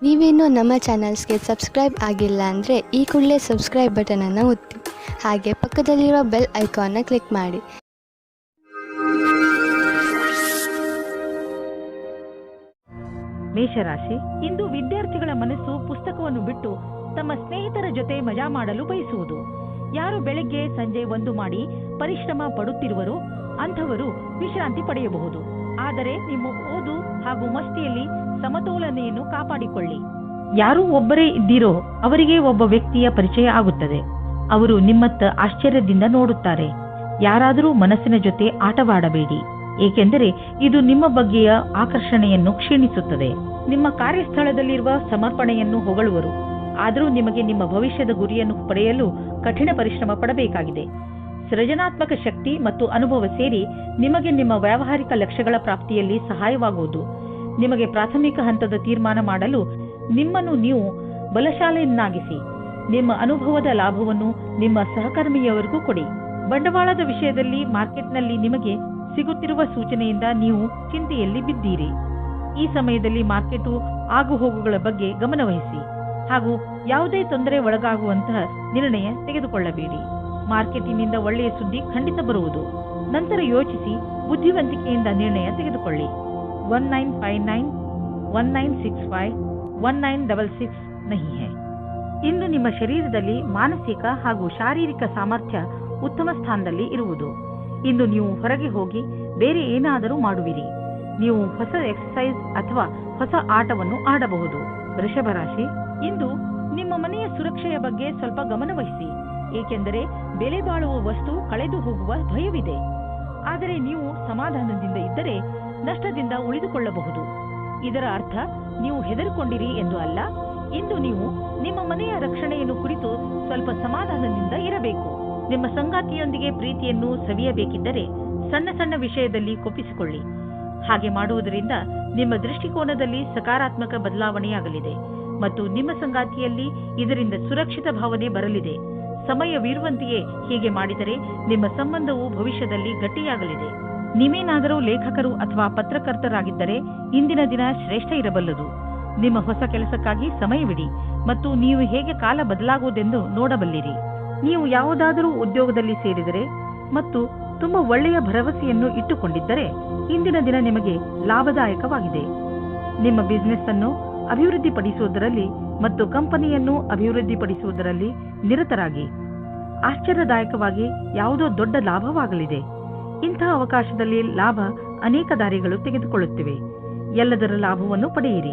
ನೀವೇನೂ ನಮ್ಮ ಚಾನಲ್ಸ್ಗೆ ಸಬ್ಸ್ಕ್ರೈಬ್ ಆಗಿಲ್ಲ ಅಂದರೆ ಈ ಕೂಡಲೇ ಸಬ್ಸ್ಕ್ರೈಬ್ ಬಟನನ್ನು ಒತ್ತಿ ಹಾಗೆ ಪಕ್ಕದಲ್ಲಿರೋ ಬೆಲ್ ಐಕಾನ್ನ ಕ್ಲಿಕ್ ಮಾಡಿ. ಮೇಷರಾಶಿ, ಇಂದು ವಿದ್ಯಾರ್ಥಿಗಳ ಮನಸ್ಸು ಪುಸ್ತಕವನ್ನು ಬಿಟ್ಟು ತಮ್ಮ ಸ್ನೇಹಿತರ ಜೊತೆ ಮಜಾ ಮಾಡಲು ಬಯಸುವುದು. ಯಾರು ಬೆಳಗ್ಗೆ ಸಂಜೆ ಒಂದು ಮಾಡಿ ಪರಿಶ್ರಮ ಪಡುತ್ತಿರುವರೋ ಅಂಥವರು ವಿಶ್ರಾಂತಿ ಪಡೆಯಬಹುದು. ಆದರೆ ನಿಮ್ಮ ಓದು ಹಾಗೂ ಮಸ್ತಿಯಲ್ಲಿ ಸಮತೋಲನೆಯನ್ನು ಕಾಪಾಡಿಕೊಳ್ಳಿ. ಯಾರು ಒಬ್ಬರೇ ಇದ್ದೀರೋ ಅವರಿಗೆ ಒಬ್ಬ ವ್ಯಕ್ತಿಯ ಪರಿಚಯ ಆಗುತ್ತದೆ. ಅವರು ನಿಮ್ಮತ್ತ ಆಶ್ಚರ್ಯದಿಂದ ನೋಡುತ್ತಾರೆ. ಯಾರಾದರೂ ಮನಸ್ಸಿನ ಜೊತೆ ಆಟವಾಡಬೇಡಿ, ಏಕೆಂದರೆ ಇದು ನಿಮ್ಮ ಬಗ್ಗೆಯ ಆಕರ್ಷಣೆಯನ್ನು ಕ್ಷೀಣಿಸುತ್ತದೆ. ನಿಮ್ಮ ಕಾರ್ಯಸ್ಥಳದಲ್ಲಿರುವ ಸಮರ್ಪಣೆಯನ್ನು ಹೊಗಳುವರು. ಆದರೂ ನಿಮಗೆ ನಿಮ್ಮ ಭವಿಷ್ಯದ ಗುರಿಯನ್ನು ಪಡೆಯಲು ಕಠಿಣ ಪರಿಶ್ರಮ ಪಡಬೇಕಾಗಿದೆ. ಸೃಜನಾತ್ಮಕ ಶಕ್ತಿ ಮತ್ತು ಅನುಭವ ಸೇರಿ ನಿಮಗೆ ನಿಮ್ಮ ವ್ಯಾವಹಾರಿಕ ಲಕ್ಷ್ಯಗಳ ಪ್ರಾಪ್ತಿಯಲ್ಲಿ ಸಹಾಯವಾಗುವುದು. ನಿಮಗೆ ಪ್ರಾಥಮಿಕ ಹಂತದ ತೀರ್ಮಾನ ಮಾಡಲು ನಿಮ್ಮನ್ನು ನೀವು ಬಲಶಾಲಿಯನ್ನಾಗಿಸಿ ನಿಮ್ಮ ಅನುಭವದ ಲಾಭವನ್ನು ನಿಮ್ಮ ಸಹಕರ್ಮಿಯವರಿಗೂ ಕೊಡಿ. ಬಂಡವಾಳದ ವಿಷಯದಲ್ಲಿ ಮಾರ್ಕೆಟ್ನಲ್ಲಿ ನಿಮಗೆ ಸಿಗುತ್ತಿರುವ ಸೂಚನೆಯಿಂದ ನೀವು ಚಿಂತೆಯಲ್ಲಿ ಬಿದ್ದೀರಿ. ಈ ಸಮಯದಲ್ಲಿ ಮಾರ್ಕೆಟು ಆಗುಹೋಗುಗಳ ಬಗ್ಗೆ ಗಮನವಹಿಸಿ ಹಾಗೂ ಯಾವುದೇ ತೊಂದರೆ ಒಳಗಾಗುವಂತಹ ನಿರ್ಣಯ ತೆಗೆದುಕೊಳ್ಳಬೇಡಿ. ಮಾರ್ಕೆಟಿನಿಂದ ಒಳ್ಳೆಯ ಸುದ್ದಿ ಖಂಡಿತ ಬರುವುದು. ನಂತರ ಯೋಚಿಸಿ ಬುದ್ಧಿವಂತಿಕೆಯಿಂದ ನಿರ್ಣಯ ತೆಗೆದುಕೊಳ್ಳಿ. 1959 1965 1966 नहीं है. ಇಂದು ನಿಮ್ಮ ಶರೀರದಲ್ಲಿ ಮಾನಸಿಕ ಹಾಗೂ ಶಾರೀರಿಕ ಸಾಮರ್ಥ್ಯ ಉತ್ತಮ ಸ್ಥಾನದಲ್ಲಿ ಇರುವುದು. ಇಂದು ನೀವು ಹೊರಗೆ ಹೋಗಿ ಬೇರೆ ಏನಾದರೂ ಮಾಡುವಿರಿ. ನೀವು ಹೊಸ ಎಕ್ಸರ್ಸೈಸ್ ಅಥವಾ ಹೊಸ ಆಟವನ್ನು ಆಡಬಹುದು. ವೃಷಭ ರಾಶಿ, ಇಂದು ನಿಮ್ಮ ಮನೆಯ ಸುರಕ್ಷೆಯ ಬಗ್ಗೆ ಸ್ವಲ್ಪ ಗಮನವಹಿಸಿ, ಏಕೆಂದರೆ ಬೆಲೆ ಬಾಳುವ ವಸ್ತು ಕಳೆದು ಹೋಗುವ ಭಯವಿದೆ. ಆದರೆ ನೀವು ಸಮಾಧಾನದಿಂದ ಇದ್ದರೆ ನಷ್ಟದಿಂದ ಉಳಿದುಕೊಳ್ಳಬಹುದು. ಇದರ ಅರ್ಥ ನೀವು ಹೆದರಿಕೊಂಡಿರಿ ಎಂದು ಅಲ್ಲ. ಇಂದು ನೀವು ನಿಮ್ಮ ಮನೆಯ ರಕ್ಷಣೆಯನ್ನು ಕುರಿತು ಸ್ವಲ್ಪ ಸಮಾಧಾನದಿಂದ ಇರಬೇಕು. ನಿಮ್ಮ ಸಂಗಾತಿಯೊಂದಿಗೆ ಪ್ರೀತಿಯನ್ನು ಸವಿಯಬೇಕಿದ್ದರೆ ಸಣ್ಣ ಸಣ್ಣ ವಿಷಯದಲ್ಲಿ ಕೊಪ್ಪಿಸಿಕೊಳ್ಳಿ. ಹಾಗೆ ಮಾಡುವುದರಿಂದ ನಿಮ್ಮ ದೃಷ್ಟಿಕೋನದಲ್ಲಿ ಸಕಾರಾತ್ಮಕ ಬದಲಾವಣೆಯಾಗಲಿದೆ ಮತ್ತು ನಿಮ್ಮ ಸಂಗಾತಿಯಲ್ಲಿ ಇದರಿಂದ ಸುರಕ್ಷಿತ ಭಾವನೆ ಬರಲಿದೆ. ಸಮಯವಿರುವಂತೆಯೇ ಹೀಗೆ ಮಾಡಿದರೆ ನಿಮ್ಮ ಸಂಬಂಧವು ಭವಿಷ್ಯದಲ್ಲಿ ಗಟ್ಟಿಯಾಗಲಿದೆ. ನೀವೇನಾದರೂ ಲೇಖಕರು ಅಥವಾ ಪತ್ರಕರ್ತರಾಗಿದ್ದರೆ ಇಂದಿನ ದಿನ ಶ್ರೇಷ್ಠ ಇರಬಲ್ಲದು. ನಿಮ್ಮ ಹೊಸ ಕೆಲಸಕ್ಕಾಗಿ ಸಮಯವಿಡಿ ಮತ್ತು ನೀವು ಹೇಗೆ ಕಾಲ ಬದಲಾಗುವುದೆಂದು ನೋಡಬಲ್ಲಿರಿ. ನೀವು ಯಾವುದಾದರೂ ಉದ್ಯೋಗದಲ್ಲಿ ಸೇರಿದರೆ ಮತ್ತು ತುಂಬಾ ಒಳ್ಳೆಯ ಭರವಸೆಯನ್ನು ಇಟ್ಟುಕೊಂಡಿದ್ದರೆ ಇಂದಿನ ದಿನ ನಿಮಗೆ ಲಾಭದಾಯಕವಾಗಿದೆ. ನಿಮ್ಮ ಬಿಸಿನೆಸ್ ಅನ್ನು ಅಭಿವೃದ್ಧಿಪಡಿಸುವುದರಲ್ಲಿ ಮತ್ತು ಕಂಪನಿಯನ್ನು ಅಭಿವೃದ್ಧಿಪಡಿಸುವುದರಲ್ಲಿ ನಿರತರಾಗಿ. ಆಶ್ಚರ್ಯದಾಯಕವಾಗಿ ಯಾವುದೋ ದೊಡ್ಡ ಲಾಭವಾಗಲಿದೆ. ಇಂತಹ ಅವಕಾಶದಲ್ಲಿ ಲಾಭ ಅನೇಕ ದಾರಿಗಳು ತೆಗೆದುಕೊಳ್ಳುತ್ತಿವೆ. ಎಲ್ಲದರ ಲಾಭವನ್ನು ಪಡೆಯಿರಿ.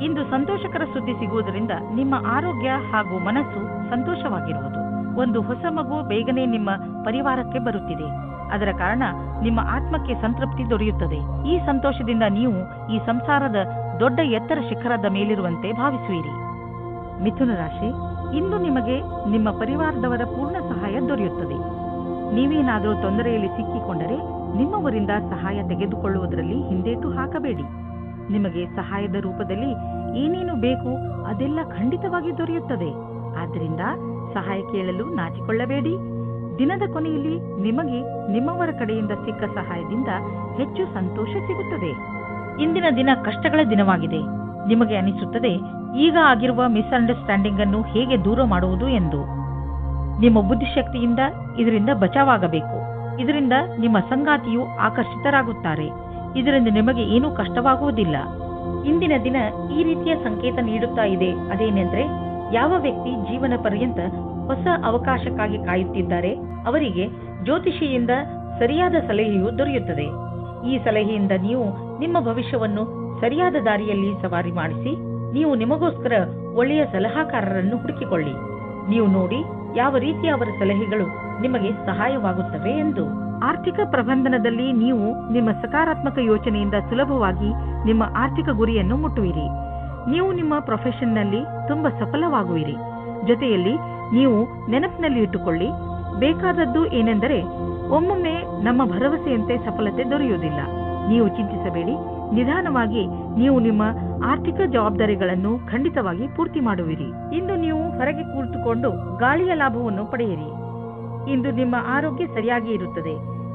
ಇಂದು ಸಂತೋಷಕರ ಸುದ್ದಿ ಸಿಗುವುದರಿಂದ ನಿಮ್ಮ ಆರೋಗ್ಯ ಹಾಗೂ ಮನಸ್ಸು ಸಂತೋಷವಾಗಿರುವುದು. ಒಂದು ಹೊಸ ಮಗು ಬೇಗನೆ ನಿಮ್ಮ ಪರಿವಾರಕ್ಕೆ ಬರುತ್ತಿದೆ. ಅದರ ಕಾರಣ ನಿಮ್ಮ ಆತ್ಮಕ್ಕೆ ಸಂತೃಪ್ತಿ ದೊರೆಯುತ್ತದೆ. ಈ ಸಂತೋಷದಿಂದ ನೀವು ಈ ಸಂಸಾರದ ದೊಡ್ಡ ಎತ್ತರ ಶಿಖರದ ಮೇಲಿರುವಂತೆ ಭಾವಿಸುವಿರಿ. ಮಿಥುನ ರಾಶಿ, ಇಂದು ನಿಮಗೆ ನಿಮ್ಮ ಪರಿವಾರದವರ ಪೂರ್ಣ ಸಹಾಯ ದೊರೆಯುತ್ತದೆ. ನೀವೇನಾದರೂ ತೊಂದರೆಯಲ್ಲಿ ಸಿಕ್ಕಿಕೊಂಡರೆ ನಿಮ್ಮವರಿಂದ ಸಹಾಯ ತೆಗೆದುಕೊಳ್ಳುವುದರಲ್ಲಿ ಹಿಂದೇಟು ಹಾಕಬೇಡಿ. ನಿಮಗೆ ಸಹಾಯದ ರೂಪದಲ್ಲಿ ಏನೇನು ಬೇಕು ಅದೆಲ್ಲ ಖಂಡಿತವಾಗಿ ದೊರೆಯುತ್ತದೆ. ಆದ್ದರಿಂದ ಸಹಾಯ ಕೇಳಲು ನಾಚಿಕೊಳ್ಳಬೇಡಿ. ದಿನದ ಕೊನೆಯಲ್ಲಿ ನಿಮಗೆ ನಿಮ್ಮವರ ಕಡೆಯಿಂದ ಸಿಕ್ಕ ಸಹಾಯದಿಂದ ಹೆಚ್ಚು ಸಂತೋಷ ಸಿಗುತ್ತದೆ. ಇಂದಿನ ದಿನ ಕಷ್ಟಗಳ ದಿನವಾಗಿದೆ. ನಿಮಗೆ ಅನಿಸುತ್ತದೆ ಈಗ ಆಗಿರುವ ಮಿಸ್ಅಂಡರ್ಸ್ಟ್ಯಾಂಡಿಂಗ್ ಅನ್ನು ಹೇಗೆ ದೂರ ಮಾಡುವುದು ಎಂದು. ನಿಮ್ಮ ಬುದ್ಧಿಶಕ್ತಿಯಿಂದ ಇದರಿಂದ ಬಚಾವಾಗಬೇಕು. ಇದರಿಂದ ನಿಮ್ಮ ಸಂಗಾತಿಯು ಆಕರ್ಷಿತರಾಗುತ್ತಾರೆ. ಇದರಿಂದ ನಿಮಗೆ ಏನೂ ಕಷ್ಟವಾಗುವುದಿಲ್ಲ. ಇಂದಿನ ದಿನ ಈ ರೀತಿಯ ಸಂಕೇತ ನೀಡುತ್ತಾ ಇದೆ. ಅದೇನೆಂದ್ರೆ, ಯಾವ ವ್ಯಕ್ತಿ ಜೀವನ ಪರ್ಯಂತ ಹೊಸ ಅವಕಾಶಕ್ಕಾಗಿ ಕಾಯುತ್ತಿದ್ದಾರೆ ಅವರಿಗೆ ಜ್ಯೋತಿಷಿಯಿಂದ ಸರಿಯಾದ ಸಲಹೆಯು ದೊರೆಯುತ್ತದೆ. ಈ ಸಲಹೆಯಿಂದ ನೀವು ನಿಮ್ಮ ಭವಿಷ್ಯವನ್ನು ಸರಿಯಾದ ದಾರಿಯಲ್ಲಿ ಸವಾರಿ ಮಾಡಿಸಿ ನೀವು ನಿಮಗೋಸ್ಕರ ಒಳ್ಳೆಯ ಸಲಹಾಕಾರರನ್ನು ಹುಡುಕಿಕೊಳ್ಳಿ. ನೀವು ನೋಡಿ ಯಾವ ರೀತಿಯ ಅವರ ಸಲಹೆಗಳು ನಿಮಗೆ ಸಹಾಯವಾಗುತ್ತವೆ ಎಂದು. ಆರ್ಥಿಕ ಪ್ರಬಂಧನದಲ್ಲಿ ನೀವು ನಿಮ್ಮ ಸಕಾರಾತ್ಮಕ ಯೋಚನೆಯಿಂದ ಸುಲಭವಾಗಿ ನಿಮ್ಮ ಆರ್ಥಿಕ ಗುರಿಯನ್ನು ಮುಟ್ಟುವಿರಿ. ನೀವು ನಿಮ್ಮ ಪ್ರೊಫೆಷನ್ನಲ್ಲಿ ತುಂಬಾ ಸಫಲವಾಗುವಿರಿ. ಜೊತೆಯಲ್ಲಿ ನೀವು ನೆನಪಿನಲ್ಲಿ ಇಟ್ಟುಕೊಳ್ಳಿ, ಬೇಕಾದದ್ದು ಏನೆಂದರೆ ಒಮ್ಮೊಮ್ಮೆ ನಮ್ಮ ಭರವಸೆಯಂತೆ ಸಫಲತೆ ದೊರೆಯುವುದಿಲ್ಲ. ನೀವು ಚಿಂತಿಸಬೇಡಿ. ನಿಧಾನವಾಗಿ ನೀವು ನಿಮ್ಮ ಆರ್ಥಿಕ ಜವಾಬ್ದಾರಿಗಳನ್ನು ಖಂಡಿತವಾಗಿ ಪೂರ್ತಿ ಮಾಡುವಿರಿ. ಇಂದು ನೀವು ಹೊರಗೆ ಕೂತುಕೊಂಡು ಗಾಳಿಯ ಲಾಭವನ್ನು ಪಡೆಯಿರಿ. ಇಂದು ನಿಮ್ಮ ಆರೋಗ್ಯ ಸರಿಯಾಗಿ ಇರುತ್ತದೆ.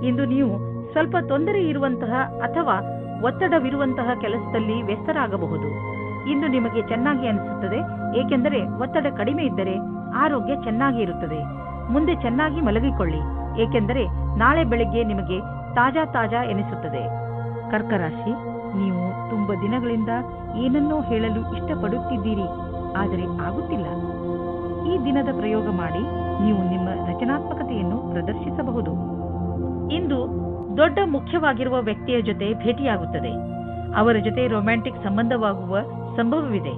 ಇಂದು ನೀವು ಸ್ವಲ್ಪ ತೊಂದರೆ ಇರುವಂತಹ ಅಥವಾ ಒತ್ತಡವಿರುವಂತಹ ಕೆಲಸದಲ್ಲಿ ವ್ಯಸ್ತರಾಗಬಹುದು. ಇಂದು ನಿಮಗೆ ಚೆನ್ನಾಗಿ ಅನಿಸುತ್ತದೆ, ಏಕೆಂದರೆ ಒತ್ತಡ ಕಡಿಮೆ ಇದ್ದರೆ ಆರೋಗ್ಯ ಚೆನ್ನಾಗಿ ಇರುತ್ತದೆ. ಮುಂದೆ ಚೆನ್ನಾಗಿ ಮಲಗಿಕೊಳ್ಳಿ, ಏಕೆಂದರೆ ನಾಳೆ ಬೆಳಗ್ಗೆ ನಿಮಗೆ ತಾಜಾ ಎನಿಸುತ್ತದೆ. ಕರ್ಕ ರಾಶಿ, ನೀವು ತುಂಬ ದಿನಗಳಿಂದ ಏನನ್ನೋ ಹೇಳಲು ಇಷ್ಟಪಡುತ್ತಿದ್ದೀರಿ, ಆದರೆ ಆಗುತ್ತಿಲ್ಲ. ಈ ದಿನದ ಪ್ರಯೋಗ ಮಾಡಿ ನೀವು ನಿಮ್ಮ ರಚನಾತ್ಮಕತೆಯನ್ನು ಪ್ರದರ್ಶಿಸಬಹುದು. ಇಂದು ದೊಡ್ಡ ಮುಖ್ಯವಾಗಿರುವ ವ್ಯಕ್ತಿಯ ಜೊತೆ ಭೇಟಿಯಾಗುತ್ತದೆ. ಅವರ ಜೊತೆ ರೊಮ್ಯಾಂಟಿಕ್ ಸಂಬಂಧವಾಗುವ ಸಂಭವವಿದೆ.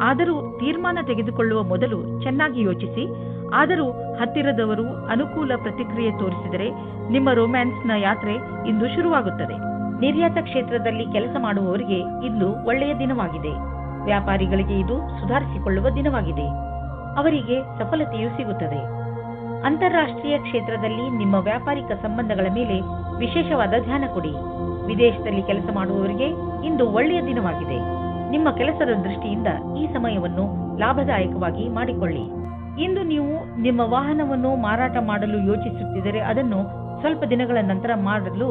ಆದರೂ ತೀರ್ಮಾನ ತೆಗೆದುಕೊಳ್ಳುವ ಮೊದಲು ಚೆನ್ನಾಗಿ ಯೋಚಿಸಿ. ಆದರೂ ಹತ್ತಿರದವರು ಅನುಕೂಲ ಪ್ರತಿಕ್ರಿಯೆ ತೋರಿಸಿದರೆ ನಿಮ್ಮ ರೊಮ್ಯಾನ್ಸ್ನ ಯಾತ್ರೆ ಇಂದು ಶುರುವಾಗುತ್ತದೆ. ನಿರ್ಯಾತ ಕ್ಷೇತ್ರದಲ್ಲಿ ಕೆಲಸ ಮಾಡುವವರಿಗೆ ಇಂದು ಒಳ್ಳೆಯ ದಿನವಾಗಿದೆ. ವ್ಯಾಪಾರಿಗಳಿಗೆ ಇದು ಸುಧಾರಿಸಿಕೊಳ್ಳುವ ದಿನವಾಗಿದೆ. ಅವರಿಗೆ ಸಫಲತೆಯೂ ಸಿಗುತ್ತದೆ. ಅಂತಾರಾಷ್ಟ್ರೀಯ ಕ್ಷೇತ್ರದಲ್ಲಿ ನಿಮ್ಮ ವ್ಯಾಪಾರಿಕ ಸಂಬಂಧಗಳ ಮೇಲೆ ವಿಶೇಷವಾದ ಧ್ಯಾನ ಕೊಡಿ. ವಿದೇಶದಲ್ಲಿ ಕೆಲಸ ಮಾಡುವವರಿಗೆ ಇಂದು ಒಳ್ಳೆಯ ದಿನವಾಗಿದೆ. ನಿಮ್ಮ ಕೆಲಸದ ದೃಷ್ಟಿಯಿಂದ ಈ ಸಮಯವನ್ನು ಲಾಭದಾಯಕವಾಗಿ ಮಾಡಿಕೊಳ್ಳಿ. ಇಂದು ನೀವು ನಿಮ್ಮ ವಾಹನವನ್ನು ಮಾರಾಟ ಮಾಡಲು ಯೋಚಿಸುತ್ತಿದ್ದರೆ ಅದನ್ನು ಸ್ವಲ್ಪ ದಿನಗಳ ನಂತರ ಮಾಡಲು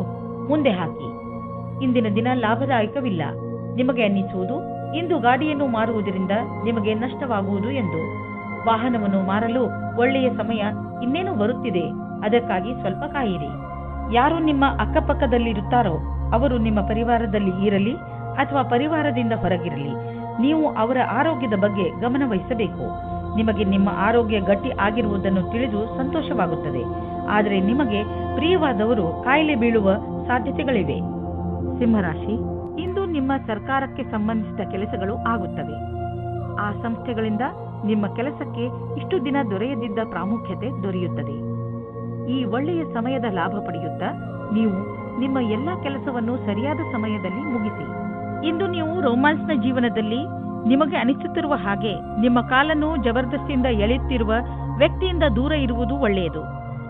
ಮುಂದೆ ಹಾಕಿ. ಇಂದಿನ ದಿನ ಲಾಭದಾಯಕವಿಲ್ಲ. ನಿಮಗೆ ಅನ್ನಿಸುವುದು ಇಂದು ಗಾಡಿಯನ್ನು ಮಾರುವುದರಿಂದ ನಿಮಗೆ ನಷ್ಟವಾಗುವುದು ಎಂದು. ವಾಹನವನ್ನು ಮಾರಲು ಒಳ್ಳೆಯ ಸಮಯ ಇನ್ನೇನು ಬರುತ್ತಿದೆ, ಅದಕ್ಕಾಗಿ ಸ್ವಲ್ಪ ಕಾಯಿರಿ. ಯಾರು ನಿಮ್ಮ ಅಕ್ಕಪಕ್ಕದಲ್ಲಿರುತ್ತಾರೋ ಅವರು ನಿಮ್ಮ ಪರಿವಾರದಲ್ಲಿ ಇರಲಿ ಅಥವಾ ಪರಿವಾರದಿಂದ ಹೊರಗಿರಲಿ, ನೀವು ಅವರ ಆರೋಗ್ಯದ ಬಗ್ಗೆ ಗಮನ ವಹಿಸಬೇಕು. ನಿಮಗೆ ನಿಮ್ಮ ಆರೋಗ್ಯ ಗಟ್ಟಿ ಆಗಿರುವುದನ್ನು ತಿಳಿದು ಸಂತೋಷವಾಗುತ್ತದೆ. ಆದರೆ ನಿಮಗೆ ಪ್ರಿಯವಾದವರು ಕಾಯಿಲೆ ಬೀಳುವ ಸಾಧ್ಯತೆಗಳಿವೆ. ಸಿಂಹರಾಶಿ, ಇಂದು ನಿಮ್ಮ ಸರ್ಕಾರಕ್ಕೆ ಸಂಬಂಧಿಸಿದ ಕೆಲಸಗಳು ಆಗುತ್ತವೆ. ಆ ಸಂಸ್ಥೆಗಳಿಂದ ನಿಮ್ಮ ಕೆಲಸಕ್ಕೆ ಇಷ್ಟು ದಿನ ದೊರೆಯದಿದ್ದ ಪ್ರಾಮುಖ್ಯತೆ ದೊರೆಯುತ್ತದೆ. ಈ ಒಳ್ಳೆಯ ಸಮಯದ ಲಾಭ ಪಡೆಯುತ್ತಾ ನೀವು ನಿಮ್ಮ ಎಲ್ಲ ಕೆಲಸವನ್ನು ಸರಿಯಾದ ಸಮಯದಲ್ಲಿ ಮುಗಿಸಿ. ಇಂದು ನೀವು ರೊಮ್ಯಾನ್ಸ್ನ ಜೀವನದಲ್ಲಿ ನಿಮಗೆ ಅನಿಸುತ್ತಿರುವ ಹಾಗೆ ನಿಮ್ಮ ಕಾಲನ್ನು ಜಬರ್ದಸ್ತಿಯಿಂದ ಎಳೆಯುತ್ತಿರುವ ವ್ಯಕ್ತಿಯಿಂದ ದೂರ ಇರುವುದು ಒಳ್ಳೆಯದು.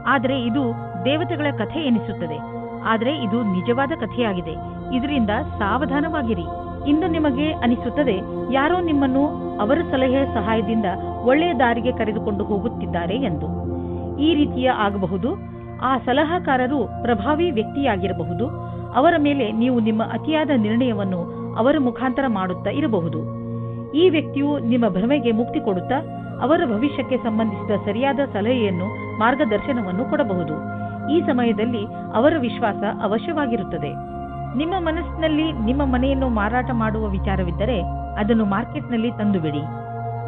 ಆದರೆ ಇದು ದೇವತೆಗಳ ಕಥೆ ಎನಿಸುತ್ತದೆ. ಆದರೆ ಇದು ನಿಜವಾದ ಕಥೆಯಾಗಿದೆ. ಇದರಿಂದ ಸಾವಧಾನವಾಗಿರಿ. ಇಂದು ನಿಮಗೆ ಅನಿಸುತ್ತದೆ ಯಾರೋ ನಿಮ್ಮನ್ನು ಅವರ ಸಲಹೆಯ ಸಹಾಯದಿಂದ ಒಳ್ಳೆಯ ದಾರಿಗೆ ಕರೆದುಕೊಂಡು ಹೋಗುತ್ತಿದ್ದಾರೆ ಎಂದು. ಈ ರೀತಿಯ ಆಗಬಹುದು. ಆ ಸಲಹಾಕಾರರು ಪ್ರಭಾವಿ ವ್ಯಕ್ತಿಯಾಗಿರಬಹುದು. ಅವರ ಮೇಲೆ ನೀವು ನಿಮ್ಮ ಅತಿಯಾದ ನಿರ್ಣಯವನ್ನು ಅವರ ಮುಖಾಂತರ ಮಾಡುತ್ತಾ ಇರಬಹುದು. ಈ ವ್ಯಕ್ತಿಯು ನಿಮ್ಮ ಭ್ರಮೆಗೆ ಮುಕ್ತಿ ಕೊಡುತ್ತಾ ಅವರ ಭವಿಷ್ಯಕ್ಕೆ ಸಂಬಂಧಿಸಿದ ಸರಿಯಾದ ಸಲಹೆಯನ್ನು, ಮಾರ್ಗದರ್ಶನವನ್ನು ಕೊಡಬಹುದು. ಈ ಸಮಯದಲ್ಲಿ ಅವರ ವಿಶ್ವಾಸ ಅವಶ್ಯವಾಗಿರುತ್ತದೆ. ನಿಮ್ಮ ಮನಸ್ಸಿನಲ್ಲಿ ನಿಮ್ಮ ಮನೆಯನ್ನು ಮಾರಾಟ ಮಾಡುವ ವಿಚಾರವಿದ್ದರೆ ಅದನ್ನು ಮಾರ್ಕೆಟ್ನಲ್ಲಿ ತಂದುಬಿಡಿ.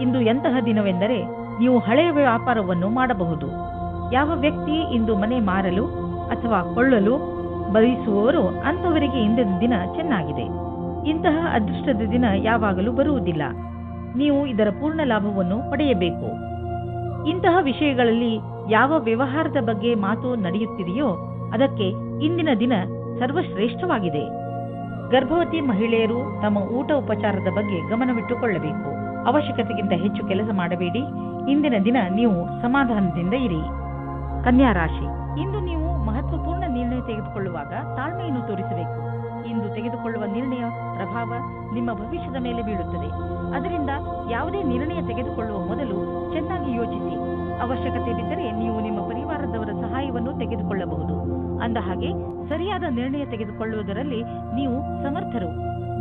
ಇಂದು ಎಂತಹ ದಿನವೆಂದರೆ ನೀವು ಹಳೆಯ ವ್ಯಾಪಾರವನ್ನು ಮಾಡಬಹುದು. ಯಾವ ವ್ಯಕ್ತಿ ಇಂದು ಮನೆ ಮಾರಲು ಅಥವಾ ಕೊಳ್ಳಲು ಬಯಸುವವರು ಅಂಥವರಿಗೆ ಇಂದಿನ ದಿನ ಚೆನ್ನಾಗಿದೆ. ಇಂತಹ ಅದೃಷ್ಟದ ದಿನ ಯಾವಾಗಲೂ ಬರುವುದಿಲ್ಲ. ನೀವು ಇದರ ಪೂರ್ಣ ಲಾಭವನ್ನು ಪಡೆಯಬೇಕು. ಇಂತಹ ವಿಷಯಗಳಲ್ಲಿ ಯಾವ ವ್ಯವಹಾರದ ಬಗ್ಗೆ ಮಾತು ನಡೆಯುತ್ತಿದೆಯೋ ಅದಕ್ಕೆ ಇಂದಿನ ದಿನ ಸರ್ವಶ್ರೇಷ್ಠವಾಗಿದೆ. ಗರ್ಭವತಿ ಮಹಿಳೆಯರು ತಮ್ಮ ಊಟ ಉಪಚಾರದ ಬಗ್ಗೆ ಗಮನವಿಟ್ಟುಕೊಳ್ಳಬೇಕು. ಅವಶ್ಯಕತೆಗಿಂತ ಹೆಚ್ಚು ಕೆಲಸ ಮಾಡಬೇಡಿ. ಇಂದಿನ ದಿನ ನೀವು ಸಮಾಧಾನದಿಂದ ಇರಿ. ಕನ್ಯಾ ರಾಶಿ, ಇಂದು ನೀವು ಮಹತ್ವಪೂರ್ಣ ನಿರ್ಣಯ ತೆಗೆದುಕೊಳ್ಳುವಾಗ ತಾಳ್ಮೆಯನ್ನು ತೋರಿಸಬೇಕು. ಇಂದು ತೆಗೆದುಕೊಳ್ಳುವ ನಿರ್ಣಯ ಪ್ರಭಾವ ನಿಮ್ಮ ಭವಿಷ್ಯದ ಮೇಲೆ ಬೀಳುತ್ತದೆ. ಅದರಿಂದ ಯಾವುದೇ ನಿರ್ಣಯ ತೆಗೆದುಕೊಳ್ಳುವ ಮೊದಲು ಚೆನ್ನಾಗಿ ಯೋಚಿಸಿ. ಅವಶ್ಯಕತೆ ಬಿದ್ದರೆ ನೀವು ನಿಮ್ಮ ಪರಿವಾರದವರ ಸಹಾಯವನ್ನು ತೆಗೆದುಕೊಳ್ಳಬಹುದು. ಅಂದಹಾಗೆ ಸರಿಯಾದ ನಿರ್ಣಯ ತೆಗೆದುಕೊಳ್ಳುವುದರಲ್ಲಿ ನೀವು ಸಮರ್ಥರು.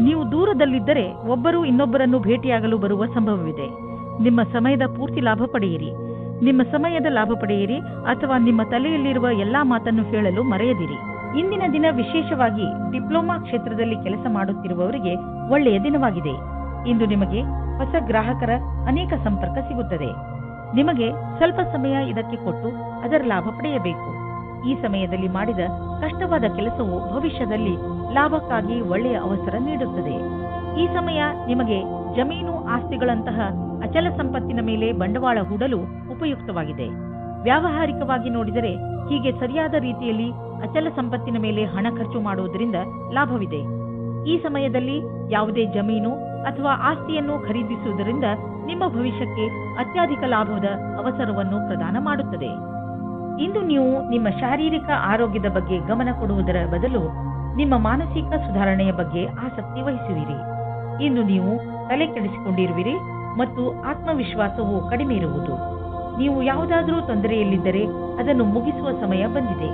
ನೀವು ದೂರದಲ್ಲಿದ್ದರೆ ಒಬ್ಬರು ಇನ್ನೊಬ್ಬರನ್ನು ಭೇಟಿಯಾಗಲು ಬರುವ ಸಂಭವವಿದೆ. ನಿಮ್ಮ ಸಮಯದ ಪೂರ್ತಿ ಲಾಭ ಪಡೆಯಿರಿ. ನಿಮ್ಮ ಸಮಯದ ಲಾಭ ಪಡೆಯಿರಿ ಅಥವಾ ನಿಮ್ಮ ತಲೆಯಲ್ಲಿರುವ ಎಲ್ಲಾ ಮಾತನ್ನು ಹೇಳಲು ಮರೆಯದಿರಿ. ಇಂದಿನ ದಿನ ವಿಶೇಷವಾಗಿ ಡಿಪ್ಲೊಮಾ ಕ್ಷೇತ್ರದಲ್ಲಿ ಕೆಲಸ ಮಾಡುತ್ತಿರುವವರಿಗೆ ಒಳ್ಳೆಯ ದಿನವಾಗಿದೆ. ಇಂದು ನಿಮಗೆ ಹೊಸ ಗ್ರಾಹಕರ ಅನೇಕ ಸಂಪರ್ಕ ಸಿಗುತ್ತದೆ. ನಿಮಗೆ ಸ್ವಲ್ಪ ಸಮಯ ಇದಕ್ಕೆ ಕೊಟ್ಟು ಅದರ ಲಾಭ ಪಡೆಯಬೇಕು. ಈ ಸಮಯದಲ್ಲಿ ಮಾಡಿದ ಕಷ್ಟವಾದ ಕೆಲಸವು ಭವಿಷ್ಯದಲ್ಲಿ ಲಾಭಕ್ಕಾಗಿ ಒಳ್ಳೆಯ ಅವಸರ ನೀಡುತ್ತದೆ. ಈ ಸಮಯ ನಿಮಗೆ ಜಮೀನು ಆಸ್ತಿಗಳಂತಹ ಅಚಲ ಸಂಪತ್ತಿನ ಮೇಲೆ ಬಂಡವಾಳ ಹೂಡಲು ಉಪಯುಕ್ತವಾಗಿದೆ. ವ್ಯಾವಹಾರಿಕವಾಗಿ ನೋಡಿದರೆ ಹೀಗೆ ಸರಿಯಾದ ರೀತಿಯಲ್ಲಿ ಅಚಲ ಸಂಪತ್ತಿನ ಮೇಲೆ ಹಣ ಖರ್ಚು ಮಾಡುವುದರಿಂದ ಲಾಭವಿದೆ. ಈ ಸಮಯದಲ್ಲಿ ಯಾವುದೇ ಜಮೀನು ಅಥವಾ ಆಸ್ತಿಯನ್ನು ಖರೀದಿಸುವುದರಿಂದ ನಿಮ್ಮ ಭವಿಷ್ಯಕ್ಕೆ ಅತ್ಯಧಿಕ ಲಾಭದ ಅವಸರವನ್ನು ಪ್ರದಾನ ಮಾಡುತ್ತದೆ. ಇಂದು ನೀವು ನಿಮ್ಮ ಶಾರೀರಿಕ ಆರೋಗ್ಯದ ಬಗ್ಗೆ ಗಮನ ಕೊಡುವುದರ ಬದಲು ನಿಮ್ಮ ಮಾನಸಿಕ ಸುಧಾರಣೆಯ ಬಗ್ಗೆ ಆಸಕ್ತಿ ವಹಿಸುವಿರಿ. ಇಂದು ನೀವು ತಲೆ ಕೆಡಿಸಿಕೊಂಡಿರುವಿರಿ ಮತ್ತು ಆತ್ಮವಿಶ್ವಾಸವು ಕಡಿಮೆ ಇರುವುದು. ನೀವು ಯಾವುದಾದರೂ ತೊಂದರೆಯಲ್ಲಿದ್ದರೆ ಅದನ್ನು ಮುಗಿಸುವ ಸಮಯ ಬಂದಿದೆ.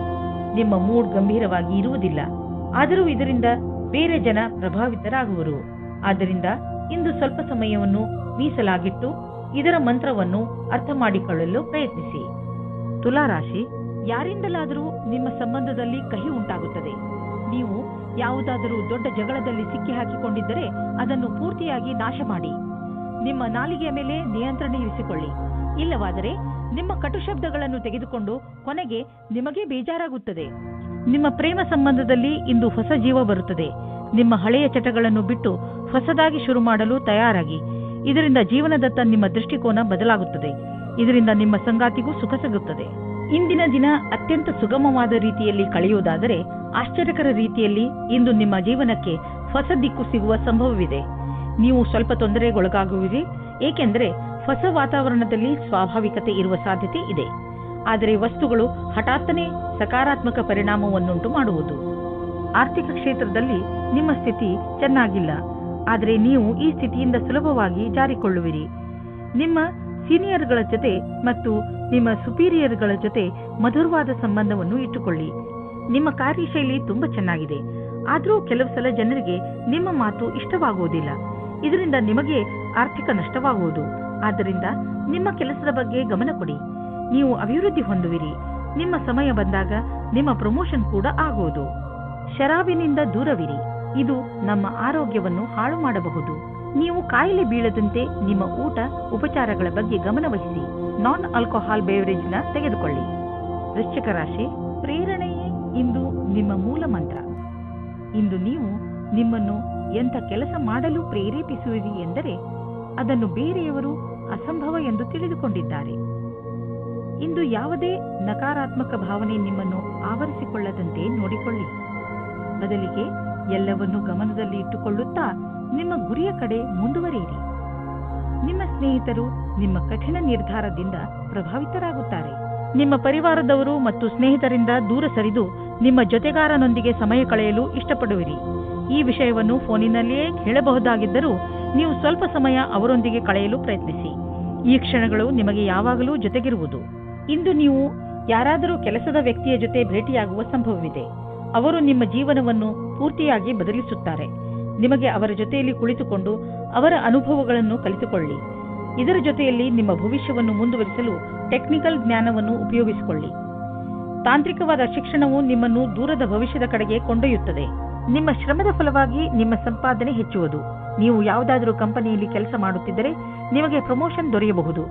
ನಿಮ್ಮ ಮೂಡ್ ಗಂಭೀರವಾಗಿ ಇರುವುದಿಲ್ಲ, ಆದರೂ ಇದರಿಂದ ಬೇರೆ ಜನ ಪ್ರಭಾವಿತರಾಗುವರು. ಆದ್ದರಿಂದ ಇಂದು ಸ್ವಲ್ಪ ಸಮಯವನ್ನು ಮೀಸಲಾಗಿಟ್ಟು ಇದರ ಮಂತ್ರವನ್ನು ಅರ್ಥ ಮಾಡಿಕೊಳ್ಳಲು ಪ್ರಯತ್ನಿಸಿ. ತುಲಾ ರಾಶಿ, ಯಾರಿಂದಲಾದರೂ ನಿಮ್ಮ ಸಂಬಂಧದಲ್ಲಿ ಕಹಿ ಉಂಟಾಗುತ್ತದೆ. ನೀವು ಯಾವುದಾದರೂ ದೊಡ್ಡ ಜಗಳದಲ್ಲಿ ಸಿಕ್ಕಿ ಹಾಕಿಕೊಂಡಿದ್ದರೆ ಅದನ್ನು ಪೂರ್ತಿಯಾಗಿ ನಾಶ ಮಾಡಿ. ನಿಮ್ಮ ನಾಲಿಗೆಯ ಮೇಲೆ ನಿಯಂತ್ರಣ ಇರಿಸಿಕೊಳ್ಳಿ. ಇಲ್ಲವಾದರೆ ನಿಮ್ಮ ಕಟು ಶಬ್ದಗಳನ್ನು ತೆಗೆದುಕೊಂಡು ಕೊನೆಗೆ ನಿಮಗೆ ಬೇಜಾರಾಗುತ್ತದೆ. ನಿಮ್ಮ ಪ್ರೇಮ ಸಂಬಂಧದಲ್ಲಿ ಇಂದು ಹೊಸ ಜೀವ ಬರುತ್ತದೆ. ನಿಮ್ಮ ಹಳೆಯ ಚಟಗಳನ್ನು ಬಿಟ್ಟು ಹೊಸದಾಗಿ ಶುರು ಮಾಡಲು ತಯಾರಾಗಿ. ಇದರಿಂದ ಜೀವನದತ್ತ ನಿಮ್ಮ ದೃಷ್ಟಿಕೋನ ಬದಲಾಗುತ್ತದೆ. ಇದರಿಂದ ನಿಮ್ಮ ಸಂಗಾತಿಗೂ ಸುಖ ಸಿಗುತ್ತದೆ. ಇಂದಿನ ದಿನ ಅತ್ಯಂತ ಸುಗಮವಾದ ರೀತಿಯಲ್ಲಿ ಕಳೆಯುವುದಾದರೆ ಆಶ್ಚರ್ಯಕರ ರೀತಿಯಲ್ಲಿ ಇಂದು ನಿಮ್ಮ ಜೀವನಕ್ಕೆ ಹೊಸ ದಿಕ್ಕು ಸಿಗುವ ಸಂಭವವಿದೆ. ನೀವು ಸ್ವಲ್ಪ ತೊಂದರೆಗೊಳಗಾಗುವಿರಿ, ಏಕೆಂದರೆ ಹೊಸ ವಾತಾವರಣದಲ್ಲಿ ಸ್ವಾಭಾವಿಕತೆ ಇರುವ ಸಾಧ್ಯತೆ ಇದೆ. ಆದರೆ ವಸ್ತುಗಳು ಹಠಾತ್ತನೆ ಸಕಾರಾತ್ಮಕ ಪರಿಣಾಮವನ್ನುಂಟು ಮಾಡುವುದು. ಆರ್ಥಿಕ ಕ್ಷೇತ್ರದಲ್ಲಿ ನಿಮ್ಮ ಸ್ಥಿತಿ ಚೆನ್ನಾಗಿಲ್ಲ, ಆದರೆ ನೀವು ಈ ಸ್ಥಿತಿಯಿಂದ ಸುಲಭವಾಗಿ ಜಾರಿಕೊಳ್ಳುವಿರಿ. ನಿಮ್ಮ ಸೀನಿಯರ್ಗಳ ಜೊತೆ ಮತ್ತು ನಿಮ್ಮ ಸುಪೀರಿಯರ್ಗಳ ಜೊತೆ ಮಧುರವಾದ ಸಂಬಂಧವನ್ನು ಇಟ್ಟುಕೊಳ್ಳಿ. ನಿಮ್ಮ ಕಾರ್ಯಶೈಲಿ ತುಂಬಾ ಚೆನ್ನಾಗಿದೆ, ಆದರೂ ಕೆಲವು ಸಲ ಜನರಿಗೆ ನಿಮ್ಮ ಮಾತು ಇಷ್ಟವಾಗುವುದಿಲ್ಲ. ಇದರಿಂದ ನಿಮಗೆ ಆರ್ಥಿಕ ನಷ್ಟವಾಗುವುದು. ಆದ್ದರಿಂದ ನಿಮ್ಮ ಕೆಲಸದ ಬಗ್ಗೆ ಗಮನ ಕೊಡಿ. ನೀವು ಅಭಿವೃದ್ಧಿ ಹೊಂದುವಿರಿ. ನಿಮ್ಮ ಸಮಯ ಬಂದಾಗ ನಿಮ್ಮ ಪ್ರಮೋಷನ್ ಕೂಡ ಆಗುವುದು. ಶರಾಬಿನಿಂದ ದೂರವಿರಿ. ಇದು ನಮ್ಮ ಆರೋಗ್ಯವನ್ನು ಹಾಳು ಮಾಡಬಹುದು. ನೀವು ಕಾಯಿಲೆ ಬೀಳದಂತೆ ನಿಮ್ಮ ಊಟ ಉಪಚಾರಗಳ ಬಗ್ಗೆ ಗಮನ ವಹಿಸಿ. ನಾನ್ ಆಲ್ಕೋಹಾಲ್ ಬೇವರೇಜ್ನ ತೆಗೆದುಕೊಳ್ಳಿ. ವೃಶ್ಚಿಕ ರಾಶಿ, ಪ್ರೇರಣೆಯೇ ಇಂದು ನಿಮ್ಮ ಮೂಲ ಮಂತ್ರ. ಇಂದು ನೀವು ನಿಮ್ಮನ್ನು ಎಂಥ ಕೆಲಸ ಮಾಡಲು ಪ್ರೇರೇಪಿಸುವಿರಿ ಎಂದರೆ ಅದನ್ನು ಬೇರೆಯವರು ಅಸಂಭವ ಎಂದು ತಿಳಿದುಕೊಂಡಿದ್ದಾರೆ. ಇಂದು ಯಾವುದೇ ನಕಾರಾತ್ಮಕ ಭಾವನೆ ನಿಮ್ಮನ್ನು ಆವರಿಸಿಕೊಳ್ಳದಂತೆ ನೋಡಿಕೊಳ್ಳಿ. ಬದಲಿಗೆ ಎಲ್ಲವನ್ನೂ ಗಮನದಲ್ಲಿ ಇಟ್ಟುಕೊಳ್ಳುತ್ತಾ ನಿಮ್ಮ ಗುರಿಯ ಕಡೆ ಮುಂದುವರಿಯಿರಿ. ನಿಮ್ಮ ಸ್ನೇಹಿತರು ನಿಮ್ಮ ಕಠಿಣ ನಿರ್ಧಾರದಿಂದ ಪ್ರಭಾವಿತರಾಗುತ್ತಾರೆ. ನಿಮ್ಮ ಪರಿವಾರದವರು ಮತ್ತು ಸ್ನೇಹಿತರಿಂದ ದೂರ ಸರಿದು ನಿಮ್ಮ ಜೊತೆಗಾರನೊಂದಿಗೆ ಸಮಯ ಕಳೆಯಲು ಇಷ್ಟಪಡುವಿರಿ. ಈ ವಿಷಯವನ್ನು ಫೋನಿನಲ್ಲಿಯೇ ಹೇಳಬಹುದಾಗಿದ್ದರೂ ನೀವು ಸ್ವಲ್ಪ ಸಮಯ ಅವರೊಂದಿಗೆ ಕಳೆಯಲು ಪ್ರಯತ್ನಿಸಿ. ಈ ಕ್ಷಣಗಳು ನಿಮಗೆ ಯಾವಾಗಲೂ ಜೊತೆಗಿರುವುದು. ಇಂದು ನೀವು ಯಾರಾದರೂ ಕೆಲಸದ ವ್ಯಕ್ತಿಯ ಜೊತೆ ಭೇಟಿಯಾಗುವ ಸಂಭವವಿದೆ. ಅವರು ನಿಮ್ಮ ಜೀವನವನ್ನು ಪೂರ್ತಿಯಾಗಿ ಬದಲಿಸುತ್ತಾರೆ. ನಿಮಗೆ ಅವರ ಜೊತೆಯಲ್ಲಿ ಕುಳಿತುಕೊಂಡು ಅವರ ಅನುಭವಗಳನ್ನು ಕಲಿತುಕೊಳ್ಳಿ. ಇದರ ಜೊತೆಯಲ್ಲಿ ನಿಮ್ಮ ಭವಿಷ್ಯವನ್ನು ಮುಂದುವರಿಸಲು ಟೆಕ್ನಿಕಲ್ ಜ್ಞಾನವನ್ನು ಉಪಯೋಗಿಸಿಕೊಳ್ಳಿ. ತಾಂತ್ರಿಕವಾದ ಶಿಕ್ಷಣವು ನಿಮ್ಮನ್ನು ದೂರದ ಭವಿಷ್ಯದ ಕಡೆಗೆ ಕೊಂಡೊಯ್ಯುತ್ತದೆ. ನಿಮ್ಮ ಶ್ರಮದ ಫಲವಾಗಿ ನಿಮ್ಮ ಸಂಪಾದನೆ ಹೆಚ್ಚುವುದು. ನೀವು ಯಾವುದಾದರೂ ಕಂಪನಿಯಲ್ಲಿ ಕೆಲಸ ಮಾಡುತ್ತಿದ್ದರೆ ನಿಮಗೆ ಪ್ರಮೋಷನ್ ದೊರೆಯಬಹುದು.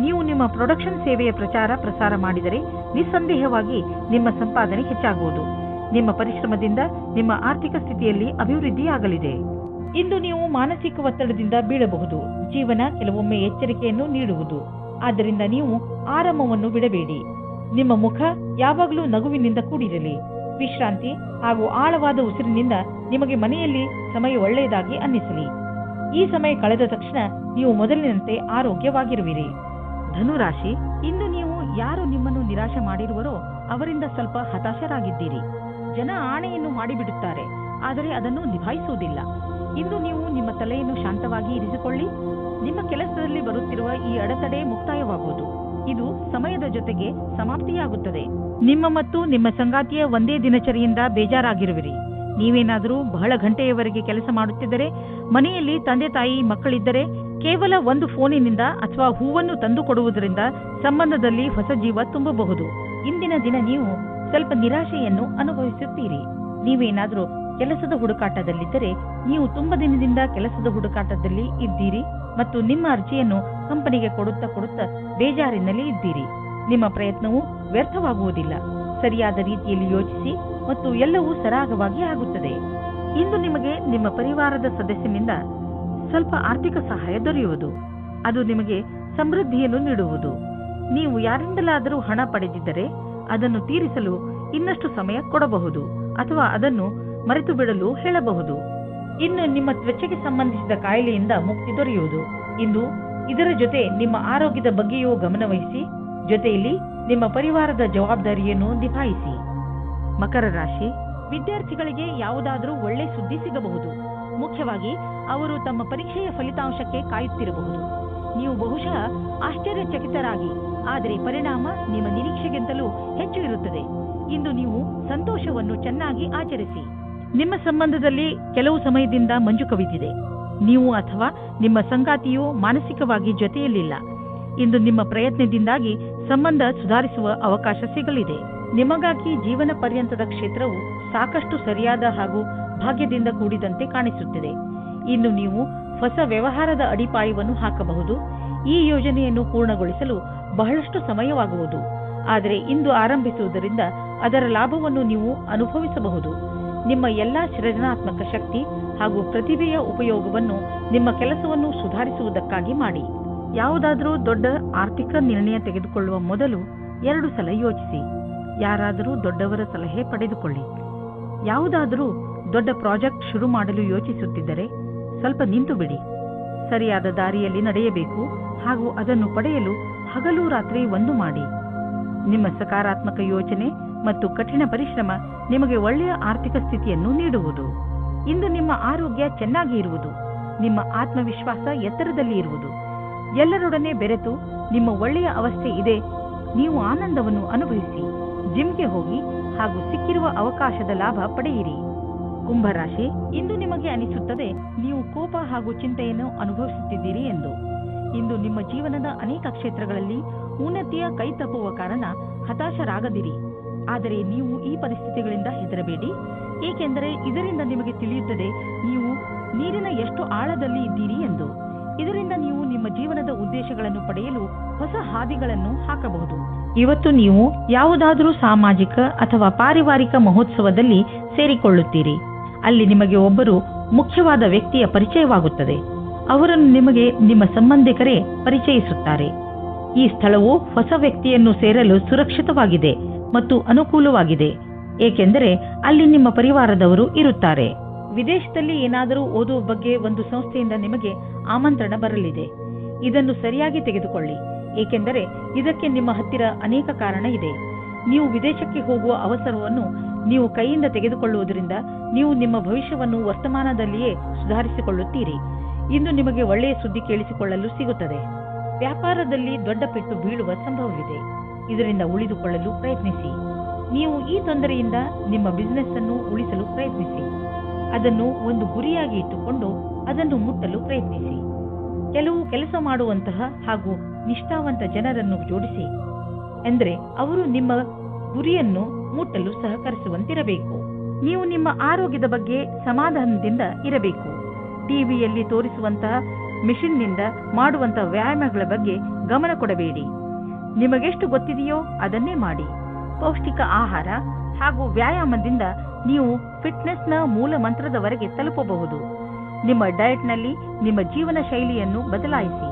ನೀವು ನಿಮ್ಮ ಪ್ರೊಡಕ್ಷನ್ ಸೇವೆಯ ಪ್ರಸಾರ ಮಾಡಿದರೆ ನಿಸ್ಸಂದೇಹವಾಗಿ ನಿಮ್ಮ ಸಂಪಾದನೆ ಹೆಚ್ಚಾಗುವುದು. ನಿಮ್ಮ ಪರಿಶ್ರಮದಿಂದ ನಿಮ್ಮ ಆರ್ಥಿಕ ಸ್ಥಿತಿಯಲ್ಲಿ ಅಭಿವೃದ್ಧಿಯಾಗಲಿದೆ. ಇಂದು ನೀವು ಮಾನಸಿಕ ಒತ್ತಡದಿಂದ ಬೀಳಬಹುದು. ಜೀವನ ಕೆಲವೊಮ್ಮೆ ಎಚ್ಚರಿಕೆಯನ್ನು ನೀಡುವುದು. ಆದ್ದರಿಂದ ನೀವು ಆರಾಮವನ್ನು ಬಿಡಬೇಡಿ. ನಿಮ್ಮ ಮುಖ ಯಾವಾಗಲೂ ನಗುವಿನಿಂದ ಕೂಡಿರಲಿ. ವಿಶ್ರಾಂತಿ ಹಾಗೂ ಆಳವಾದ ಉಸಿರಿನಿಂದ ನಿಮಗೆ ಮನೆಯಲ್ಲಿ ಸಮಯ ಒಳ್ಳೆಯದಾಗಿ ಅನ್ನಿಸಲಿ. ಈ ಸಮಯ ಕಳೆದ ತಕ್ಷಣ ನೀವು ಮೊದಲಿನಂತೆ ಆರೋಗ್ಯವಾಗಿರುವಿರಿ. ಧನುರಾಶಿ, ಇಂದು ನೀವು ಯಾರು ನಿಮ್ಮನ್ನು ನಿರಾಶೆ ಮಾಡಿರುವರೋ ಅವರಿಂದ ಸ್ವಲ್ಪ ಹತಾಶರಾಗಿದ್ದೀರಿ. ಜನ ಆಣೆಯನ್ನು ಮಾಡಿಬಿಡುತ್ತಾರೆ, ಆದರೆ ಅದನ್ನು ನಿಭಾಯಿಸುವುದಿಲ್ಲ. ಇಂದು ನೀವು ನಿಮ್ಮ ತಲೆಯನ್ನು ಶಾಂತವಾಗಿ ಇರಿಸಿಕೊಳ್ಳಿ. ನಿಮ್ಮ ಕೆಲಸದಲ್ಲಿ ಬರುತ್ತಿರುವ ಈ ಅಡೆತಡೆ ಮುಕ್ತಾಯವಾಗುವುದು. ಇದು ಸಮಯದ ಜೊತೆಗೆ ಸಮಾಪ್ತಿಯಾಗುತ್ತದೆ. ನಿಮ್ಮ ಮತ್ತು ನಿಮ್ಮ ಸಂಗಾತಿಯ ಒಂದೇ ದಿನಚರಿಯಿಂದ ಬೇಜಾರಾಗಿರುವಿರಿ. ನೀವೇನಾದರೂ ಬಹಳ ಗಂಟೆಯವರೆಗೆ ಕೆಲಸ ಮಾಡುತ್ತಿದ್ದರೆ, ಮನೆಯಲ್ಲಿ ತಂದೆ ತಾಯಿ ಮಕ್ಕಳಿದ್ದರೆ ಕೇವಲ ಒಂದು ಫೋನಿನಿಂದ ಅಥವಾ ಹೂವನ್ನು ತಂದು ಕೊಡುವುದರಿಂದ ಸಂಬಂಧದಲ್ಲಿ ಹೊಸ ಜೀವ ತುಂಬಬಹುದು. ಇಂದಿನ ದಿನ ನೀವು ಸ್ವಲ್ಪ ನಿರಾಶೆಯನ್ನು ಅನುಭವಿಸುತ್ತೀರಿ. ನೀವೇನಾದರೂ ಕೆಲಸದ ಹುಡುಕಾಟದಲ್ಲಿದ್ದರೆ ನೀವು ತುಂಬಾ ದಿನದಿಂದ ಕೆಲಸದ ಹುಡುಕಾಟದಲ್ಲಿ ಇದ್ದೀರಿ ಮತ್ತು ನಿಮ್ಮ ಅರ್ಜಿಯನ್ನು ಕಂಪನಿಗೆ ಕೊಡುತ್ತಾ ಬೇಜಾರಿನಲ್ಲಿ ಇದ್ದೀರಿ. ನಿಮ್ಮ ಪ್ರಯತ್ನವು ವ್ಯರ್ಥವಾಗುವುದಿಲ್ಲ. ಸರಿಯಾದ ರೀತಿಯಲ್ಲಿ ಯೋಚಿಸಿ ಮತ್ತು ಎಲ್ಲವೂ ಸರಾಗವಾಗಿ ಆಗುತ್ತದೆ. ಇಂದು ನಿಮಗೆ ನಿಮ್ಮ ಪರಿವಾರದ ಸದಸ್ಯನಿಂದ ಸ್ವಲ್ಪ ಆರ್ಥಿಕ ಸಹಾಯ ದೊರೆಯುವುದು. ಅದು ನಿಮಗೆ ಸಮೃದ್ಧಿಯನ್ನು ನೀಡುವುದು. ನೀವು ಯಾರಿಂದಲಾದರೂ ಹಣ ಪಡೆದಿದ್ದರೆ ಅದನ್ನು ತೀರಿಸಲು ಇನ್ನಷ್ಟು ಸಮಯ ಕೊಡಬಹುದು ಅಥವಾ ಅದನ್ನು ಮರೆತು ಬಿಡಲು ಹೇಳಬಹುದು. ಇನ್ನು ನಿಮ್ಮ ತ್ವಚೆಗೆ ಸಂಬಂಧಿಸಿದ ಕಾಯಿಲೆಯಿಂದ ಮುಕ್ತಿ ದೊರೆಯುವುದು. ಇಂದು ಇದರ ಜೊತೆ ನಿಮ್ಮ ಆರೋಗ್ಯದ ಬಗ್ಗೆಯೂ ಗಮನವಹಿಸಿ, ಜೊತೆಯಲ್ಲಿ ನಿಮ್ಮ ಪರಿವಾರದ ಜವಾಬ್ದಾರಿಯನ್ನು ನಿಭಾಯಿಸಿ. ಮಕರ ರಾಶಿ, ವಿದ್ಯಾರ್ಥಿಗಳಿಗೆ ಯಾವುದಾದರೂ ಒಳ್ಳೆ ಸುದ್ದಿ ಸಿಗಬಹುದು. ಮುಖ್ಯವಾಗಿ ಅವರು ತಮ್ಮ ಪರೀಕ್ಷೆಯ ಫಲಿತಾಂಶಕ್ಕೆ ಕಾಯುತ್ತಿರಬಹುದು. ನೀವು ಬಹುಶಃ ಆಶ್ಚರ್ಯಚಕಿತರಾಗಿ, ಆದರೆ ಪರಿಣಾಮ ನಿಮ್ಮ ನಿರೀಕ್ಷೆಗಿಂತಲೂ ಹೆಚ್ಚು ಇರುತ್ತದೆ. ಇಂದು ನೀವು ಸಂತೋಷವನ್ನು ಚೆನ್ನಾಗಿ ಆಚರಿಸಿ. ನಿಮ್ಮ ಸಂಬಂಧದಲ್ಲಿ ಕೆಲವು ಸಮಯದಿಂದ ಮಂಜು ಕವಿದಿದೆ. ನೀವು ಅಥವಾ ನಿಮ್ಮ ಸಂಗಾತಿಯು ಮಾನಸಿಕವಾಗಿ ಜೊತೆಯಲ್ಲಿಲ್ಲ. ಇಂದು ನಿಮ್ಮ ಪ್ರಯತ್ನದಿಂದಾಗಿ ಸಂಬಂಧ ಸುಧಾರಿಸುವ ಅವಕಾಶ ಸಿಗಲಿದೆ. ನಿಮಗಾಗಿ ಜೀವನ ಪರ್ಯಂತದ ಕ್ಷೇತ್ರವು ಸಾಕಷ್ಟು ಸರಿಯಾದ ಹಾಗೂ ಭಾಗ್ಯದಿಂದ ಕೂಡಿದಂತೆ ಕಾಣಿಸುತ್ತಿದೆ. ಇನ್ನು ನೀವು ಹೊಸ ವ್ಯವಹಾರದ ಅಡಿಪಾಯವನ್ನು ಹಾಕಬಹುದು. ಈ ಯೋಜನೆಯನ್ನು ಪೂರ್ಣಗೊಳಿಸಲು ಬಹಳಷ್ಟು ಸಮಯವಾಗುವುದು, ಆದರೆ ಇಂದು ಆರಂಭಿಸುವುದರಿಂದ ಅದರ ಲಾಭವನ್ನು ನೀವು ಅನುಭವಿಸಬಹುದು. ನಿಮ್ಮ ಎಲ್ಲಾ ಸೃಜನಾತ್ಮಕ ಶಕ್ತಿ ಹಾಗೂ ಪ್ರತಿಭೆಯ ಉಪಯೋಗವನ್ನು ನಿಮ್ಮ ಕೆಲಸವನ್ನು ಸುಧಾರಿಸುವುದಕ್ಕಾಗಿ ಮಾಡಿ. ಯಾವುದಾದರೂ ದೊಡ್ಡ ಆರ್ಥಿಕ ನಿರ್ಣಯ ತೆಗೆದುಕೊಳ್ಳುವ ಮೊದಲು 2 ಸಲ ಯೋಚಿಸಿ. ಯಾರಾದರೂ ದೊಡ್ಡವರ ಸಲಹೆ ಪಡೆದುಕೊಳ್ಳಿ. ಯಾವುದಾದರೂ ದೊಡ್ಡ ಪ್ರಾಜೆಕ್ಟ್ ಶುರು ಮಾಡಲು ಯೋಚಿಸುತ್ತಿದ್ದರೆ ಸ್ವಲ್ಪ ನಿಂತು ಬಿಡಿ. ಸರಿಯಾದ ದಾರಿಯಲ್ಲಿ ನಡೆಯಬೇಕು ಹಾಗೂ ಅದನ್ನು ಪಡೆಯಲು ಹಗಲು ರಾತ್ರಿ ಒಂದು ಮಾಡಿ. ನಿಮ್ಮ ಸಕಾರಾತ್ಮಕ ಯೋಚನೆ ಮತ್ತು ಕಠಿಣ ಪರಿಶ್ರಮ ನಿಮಗೆ ಒಳ್ಳೆಯ ಆರ್ಥಿಕ ಸ್ಥಿತಿಯನ್ನು ನೀಡುವುದು. ಇಂದು ನಿಮ್ಮ ಆರೋಗ್ಯ ಚೆನ್ನಾಗಿ ಇರುವುದು, ನಿಮ್ಮ ಆತ್ಮವಿಶ್ವಾಸ ಎತ್ತರದಲ್ಲಿ ಇರುವುದು. ಎಲ್ಲರೊಡನೆ ಬೆರೆತು ನಿಮ್ಮ ಒಳ್ಳೆಯ ಅವಸ್ಥೆ ಇದೆ. ನೀವು ಆನಂದವನ್ನು ಅನುಭವಿಸಿ, ಜಿಮ್ಗೆ ಹೋಗಿ ಹಾಗೂ ಸಿಕ್ಕಿರುವ ಅವಕಾಶದ ಲಾಭ ಪಡೆಯಿರಿ. ಕುಂಭರಾಶಿ, ಇಂದು ನಿಮಗೆ ಅನಿಸುತ್ತದೆ ನೀವು ಕೋಪ ಹಾಗೂ ಚಿಂತೆಯನ್ನು ಅನುಭವಿಸುತ್ತಿದ್ದೀರಿ ಎಂದು. ಇಂದು ನಿಮ್ಮ ಜೀವನದ ಅನೇಕ ಕ್ಷೇತ್ರಗಳಲ್ಲಿ ಉನ್ನತಿಯ ಕೈ ತಪ್ಪುವ ಕಾರಣ ಹತಾಶರಾಗದಿರಿ. ಆದರೆ ನೀವು ಈ ಪರಿಸ್ಥಿತಿಗಳಿಂದ ಹೆದರಬೇಡಿ, ಏಕೆಂದರೆ ಇದರಿಂದ ನಿಮಗೆ ತಿಳಿಯುತ್ತದೆ ನೀವು ನೀರಿನ ಎಷ್ಟು ಆಳದಲ್ಲಿ ಇದ್ದೀರಿ ಎಂದು. ಇದರಿಂದ ನೀವು ನಿಮ್ಮ ಜೀವನದ ಉದ್ದೇಶಗಳನ್ನು ಪಡೆಯಲು ಹೊಸ ಹಾದಿಗಳನ್ನು ಹಾಕಬಹುದು. ಇವತ್ತು ನೀವು ಯಾವುದಾದರೂ ಸಾಮಾಜಿಕ ಅಥವಾ ಪಾರಿವಾರಿಕ ಮಹೋತ್ಸವದಲ್ಲಿ ಸೇರಿಕೊಳ್ಳುತ್ತೀರಿ. ಅಲ್ಲಿ ನಿಮಗೆ ಒಬ್ಬರು ಮುಖ್ಯವಾದ ವ್ಯಕ್ತಿಯ ಪರಿಚಯವಾಗುತ್ತದೆ. ಅವರನ್ನು ನಿಮಗೆ ನಿಮ್ಮ ಸಂಬಂಧಿಕರೇ ಪರಿಚಯಿಸುತ್ತಾರೆ. ಈ ಸ್ಥಳವು ಹೊಸ ವ್ಯಕ್ತಿಯನ್ನು ಸೇರಲು ಸುರಕ್ಷಿತವಾಗಿದೆ ಮತ್ತು ಅನುಕೂಲವಾಗಿದೆ, ಏಕೆಂದರೆ ಅಲ್ಲಿ ನಿಮ್ಮ ಪರಿವಾರದವರು ಇರುತ್ತಾರೆ. ವಿದೇಶದಲ್ಲಿ ಏನಾದರೂ ಓದುವ ಬಗ್ಗೆ ಒಂದು ಸಂಸ್ಥೆಯಿಂದ ನಿಮಗೆ ಆಮಂತ್ರಣ ಬರಲಿದೆ. ಇದನ್ನು ಸರಿಯಾಗಿ ತೆಗೆದುಕೊಳ್ಳಿ, ಏಕೆಂದರೆ ಇದಕ್ಕೆ ನಿಮ್ಮ ಹತ್ತಿರ ಅನೇಕ ಕಾರಣ ಇದೆ. ನೀವು ವಿದೇಶಕ್ಕೆ ಹೋಗುವ ಅವಸರವನ್ನು ನೀವು ಕೈಯಿಂದ ತೆಗೆದುಕೊಳ್ಳುವುದರಿಂದ ನೀವು ನಿಮ್ಮ ಭವಿಷ್ಯವನ್ನು ವರ್ತಮಾನದಲ್ಲಿಯೇ ಸುಧಾರಿಸಿಕೊಳ್ಳುತ್ತೀರಿ. ಇಂದು ನಿಮಗೆ ಒಳ್ಳೆಯ ಸುದ್ದಿ ಕೇಳಿಸಿಕೊಳ್ಳಲು ಸಿಗುತ್ತದೆ. ವ್ಯಾಪಾರದಲ್ಲಿ ದೊಡ್ಡ ಪೆಟ್ಟು ಬೀಳುವ ಸಂಭವವಿದೆ. ಇದರಿಂದ ಉಳಿದುಕೊಳ್ಳಲು ಪ್ರಯತ್ನಿಸಿ. ನೀವು ಈ ತೊಂದರೆಯಿಂದ ನಿಮ್ಮ ಬಿಸಿನೆಸ್ ಅನ್ನು ಉಳಿಸಲು ಪ್ರಯತ್ನಿಸಿ. ಅದನ್ನು ಒಂದು ಗುರಿಯಾಗಿ ಇಟ್ಟುಕೊಂಡು ಅದನ್ನು ಮುಟ್ಟಲು ಪ್ರಯತ್ನಿಸಿ. ಕೆಲವು ಕೆಲಸ ಮಾಡುವಂತಹ ಹಾಗೂ ನಿಷ್ಠಾವಂತ ಜನರನ್ನು ಜೋಡಿಸಿ, ಎಂದರೆ ಅವರು ನಿಮ್ಮ ಗುರಿಯನ್ನು ಮುಟ್ಟಲು ಸಹಕರಿಸುವಂತಿರಬೇಕು. ನೀವು ನಿಮ್ಮ ಆರೋಗ್ಯದ ಬಗ್ಗೆ ಸಮಾಧಾನದಿಂದ ಇರಬೇಕು. ಟಿವಿಯಲ್ಲಿ ತೋರಿಸುವಂತಹ ಮಿಷನ್ನಿಂದ ಮಾಡುವಂತಹ ವ್ಯಾಯಾಮಗಳ ಬಗ್ಗೆ ಗಮನ ಕೊಡಬೇಡಿ. ನಿಮಗೆಷ್ಟು ಗೊತ್ತಿದೆಯೋ ಅದನ್ನೇ ಮಾಡಿ. ಪೌಷ್ಟಿಕ ಆಹಾರ ಹಾಗೂ ವ್ಯಾಯಾಮದಿಂದ ನೀವು ಫಿಟ್ನೆಸ್ನ ಮೂಲ ಮಂತ್ರದವರೆಗೆ ತಲುಪಬಹುದು. ನಿಮ್ಮ ಡಯಟ್ನಲ್ಲಿ ನಿಮ್ಮ ಜೀವನ ಶೈಲಿಯನ್ನು ಬದಲಾಯಿಸಿ.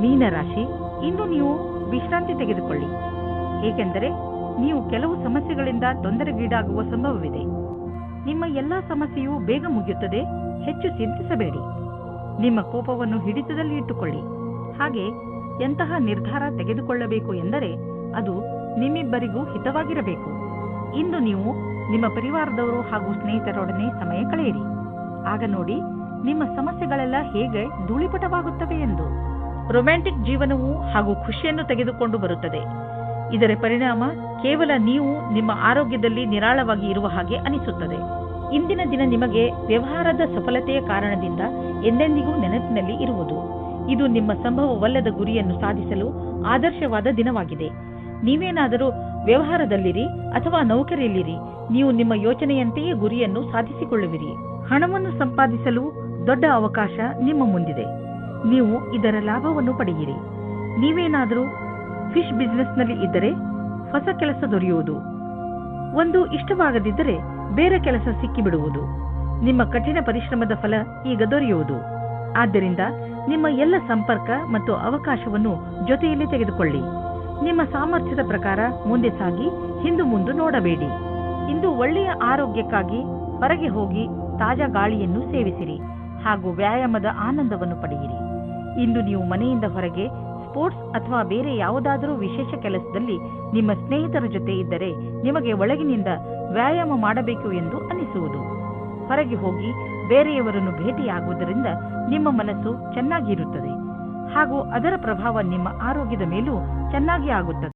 ಮೀನರಾಶಿ, ಇಂದು ನೀವು ವಿಶ್ರಾಂತಿ ತೆಗೆದುಕೊಳ್ಳಿ, ಏಕೆಂದರೆ ನೀವು ಕೆಲವು ಸಮಸ್ಯೆಗಳಿಂದ ತೊಂದರೆಗೀಡಾಗುವ ಸಂಭವವಿದೆ. ನಿಮ್ಮ ಎಲ್ಲಾ ಸಮಸ್ಯೆಯು ಬೇಗ ಮುಗಿಯುತ್ತದೆ. ಹೆಚ್ಚು ಚಿಂತಿಸಬೇಡಿ. ನಿಮ್ಮ ಕೋಪವನ್ನು ಹಿಡಿತದಲ್ಲಿ ಇಟ್ಟುಕೊಳ್ಳಿ. ಹಾಗೆ ಎಂತಹ ನಿರ್ಧಾರ ತೆಗೆದುಕೊಳ್ಳಬೇಕು ಎಂದರೆ ಅದು ನಿಮ್ಮಿಬ್ಬರಿಗೂ ಹಿತವಾಗಿರಬೇಕು. ಇಂದು ನೀವು ನಿಮ್ಮ ಪರಿವಾರದವರು ಹಾಗೂ ಸ್ನೇಹಿತರೊಡನೆ ಸಮಯ ಕಳೆಯಿರಿ. ಆಗ ನೋಡಿ ನಿಮ್ಮ ಸಮಸ್ಯೆಗಳೆಲ್ಲ ಹೇಗೆ ಧೂಳಿಪಟವಾಗುತ್ತವೆ ಎಂದು. ರೊಮ್ಯಾಂಟಿಕ್ ಜೀವನವು ಹಾಗೂ ಖುಷಿಯನ್ನು ತೆಗೆದುಕೊಂಡು ಬರುತ್ತದೆ. ಇದರ ಪರಿಣಾಮ ಕೇವಲ ನೀವು ನಿಮ್ಮ ಆರೋಗ್ಯದಲ್ಲಿ ನಿರಾಳವಾಗಿ ಇರುವ ಹಾಗೆ ಅನಿಸುತ್ತದೆ. ಇಂದಿನ ದಿನ ನಿಮಗೆ ವ್ಯವಹಾರದ ಸಫಲತೆಯ ಕಾರಣದಿಂದ ಎಂದೆಂದಿಗೂ ನೆನಪಿನಲ್ಲಿ ಇರುವುದು. ಇದು ನಿಮ್ಮ ಸಂಭವವಲ್ಲದ ಗುರಿಯನ್ನು ಸಾಧಿಸಲು ಆದರ್ಶವಾದ ದಿನವಾಗಿದೆ. ನೀವೇನಾದರೂ ವ್ಯವಹಾರದಲ್ಲಿರಿ ಅಥವಾ ನೌಕರಿಯಲ್ಲಿರಿ, ನೀವು ನಿಮ್ಮ ಯೋಚನೆಯಂತೆಯೇ ಗುರಿಯನ್ನು ಸಾಧಿಸಿಕೊಳ್ಳುವಿರಿ. ಹಣವನ್ನು ಸಂಪಾದಿಸಲು ದೊಡ್ಡ ಅವಕಾಶ ನಿಮ್ಮ ಮುಂದಿದೆ. ನೀವು ಇದರ ಲಾಭವನ್ನು ಪಡೆಯಿರಿ. ನೀವೇನಾದರೂ ಫಿಶ್ ಬಿಸಿನೆಸ್ನಲ್ಲಿ ಇದ್ದರೆ ಹೊಸ ಕೆಲಸ ದೊರೆಯುವುದು. ಒಂದು ಇಷ್ಟವಾಗದಿದ್ದರೆ ಬೇರೆ ಕೆಲಸ ಸಿಕ್ಕಿಬಿಡುವುದು. ನಿಮ್ಮ ಕಠಿಣ ಪರಿಶ್ರಮದ ಫಲ ಈಗ ದೊರೆಯುವುದು. ಆದ್ದರಿಂದ ನಿಮ್ಮ ಎಲ್ಲ ಸಂಪರ್ಕ ಮತ್ತು ಅವಕಾಶವನ್ನು ಜೊತೆಯಲ್ಲಿ ತೆಗೆದುಕೊಳ್ಳಿ. ನಿಮ್ಮ ಸಾಮರ್ಥ್ಯದ ಪ್ರಕಾರ ಮುಂದೆ ಸಾಗಿ ಹಿಂದು ಮುಂದೆ ನೋಡಬೇಡಿ. ಇಂದು ಒಳ್ಳೆಯ ಆರೋಗ್ಯಕ್ಕಾಗಿ ಹೊರಗೆ ಹೋಗಿ ತಾಜಾ ಗಾಳಿಯನ್ನು ಸೇವಿಸಿರಿ ಹಾಗೂ ವ್ಯಾಯಾಮದ ಆನಂದವನ್ನು ಪಡೆಯಿರಿ. ಇಂದು ನೀವು ಮನೆಯಿಂದ ಹೊರಗೆ ಸ್ಪೋರ್ಟ್ಸ್ ಅಥವಾ ಬೇರೆ ಯಾವುದಾದರೂ ವಿಶೇಷ ಕೆಲಸದಲ್ಲಿ ನಿಮ್ಮ ಸ್ನೇಹಿತರ ಜೊತೆ ಇದ್ದರೆ ನಿಮಗೆ ಒಳಗಿನಿಂದ ವ್ಯಾಯಾಮ ಮಾಡಬೇಕು ಎಂದು ಅನಿಸುವುದು. ಹೊರಗೆ ಹೋಗಿ ಬೇರೆಯವರನ್ನು ಭೇಟಿಯಾಗುವುದರಿಂದ ನಿಮ್ಮ ಮನಸ್ಸು ಚೆನ್ನಾಗಿರುತ್ತದೆ ಹಾಗೂ ಅದರ ಪ್ರಭಾವ ನಿಮ್ಮ ಆರೋಗ್ಯದ ಮೇಲೂ ಚೆನ್ನಾಗಿ ಆಗುತ್ತದೆ.